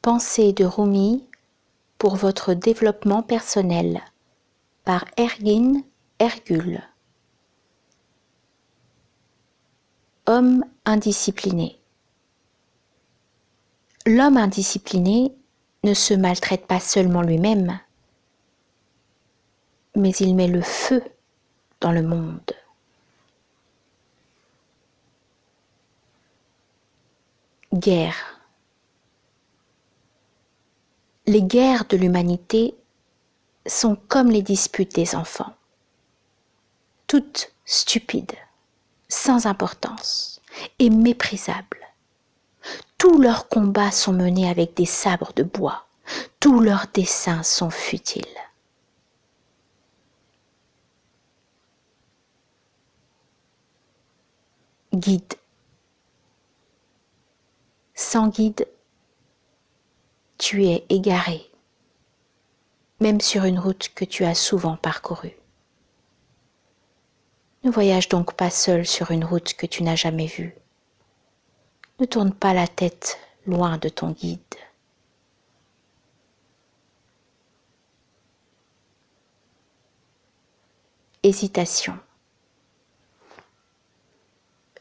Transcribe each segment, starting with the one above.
Pensée de Rumi pour votre développement personnel par Ergin Ergül. Homme indiscipliné. L'homme indiscipliné ne se maltraite pas seulement lui-même, mais il met le feu dans le monde. Guerre. Les guerres de l'humanité sont comme les disputes des enfants, toutes stupides, sans importance et méprisables. Tous leurs combats sont menés avec des sabres de bois, tous leurs desseins sont futiles. Guide. Sans guide, tu es égaré, même sur une route que tu as souvent parcourue. Ne voyage donc pas seul sur une route que tu n'as jamais vue. Ne tourne pas la tête loin de ton guide. Hésitation.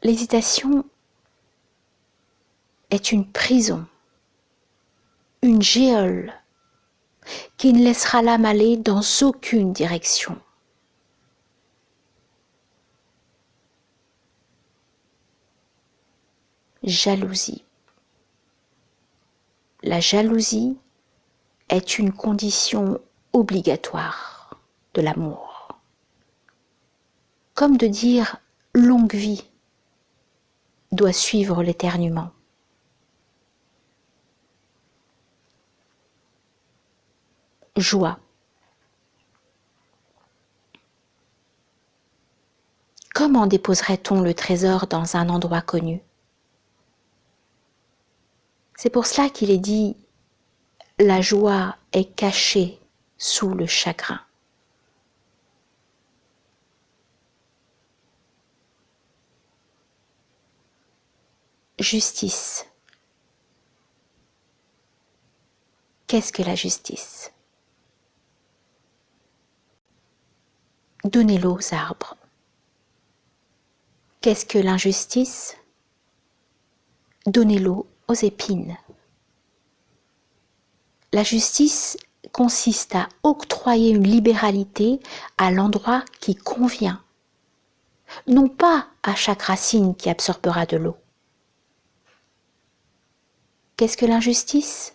L'hésitation est une prison, une geôle qui ne laissera l'âme aller dans aucune direction. Jalousie. La jalousie est une condition obligatoire de l'amour. Comme de dire longue vie doit suivre l'éternuement. Joie. Comment déposerait-on le trésor dans un endroit connu ? C'est pour cela qu'il est dit « La joie est cachée sous le chagrin ». Justice. Qu'est-ce que la justice ? Donnez l'eau aux arbres. Qu'est-ce que l'injustice ? Donnez l'eau aux épines. La justice consiste à octroyer une libéralité à l'endroit qui convient, non pas à chaque racine qui absorbera de l'eau. Qu'est-ce que l'injustice ?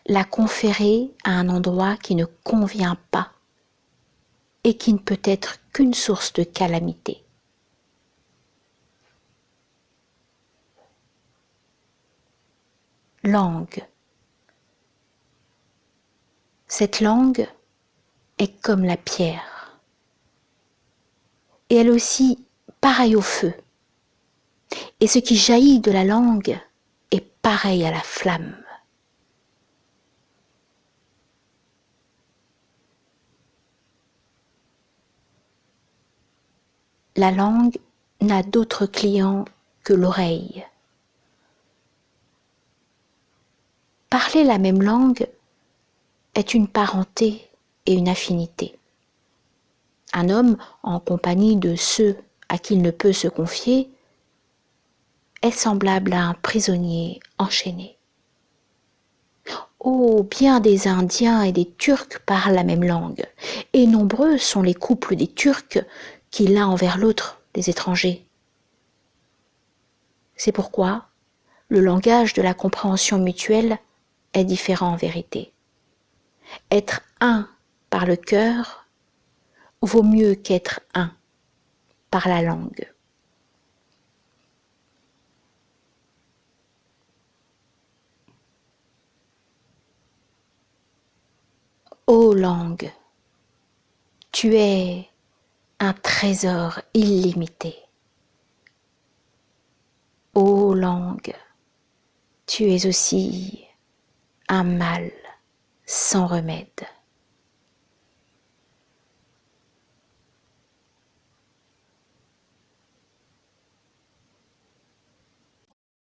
La conférer à un endroit qui ne convient pas et qui ne peut être qu'une source de calamité. Langue. Cette langue est comme la pierre. Et elle aussi pareille au feu. Et ce qui jaillit de la langue est pareil à la flamme. La langue n'a d'autre client que l'oreille. Parler la même langue est une parenté et une affinité. Un homme en compagnie de ceux à qui il ne peut se confier est semblable à un prisonnier enchaîné. Oh, bien des Indiens et des Turcs parlent la même langue, et nombreux sont les couples des Turcs qui l'un envers l'autre des étrangers. C'est pourquoi le langage de la compréhension mutuelle est différent en vérité. Être un par le cœur vaut mieux qu'être un par la langue. Ô langue, tu es un trésor illimité. Ô langue, tu es aussi un mal sans remède.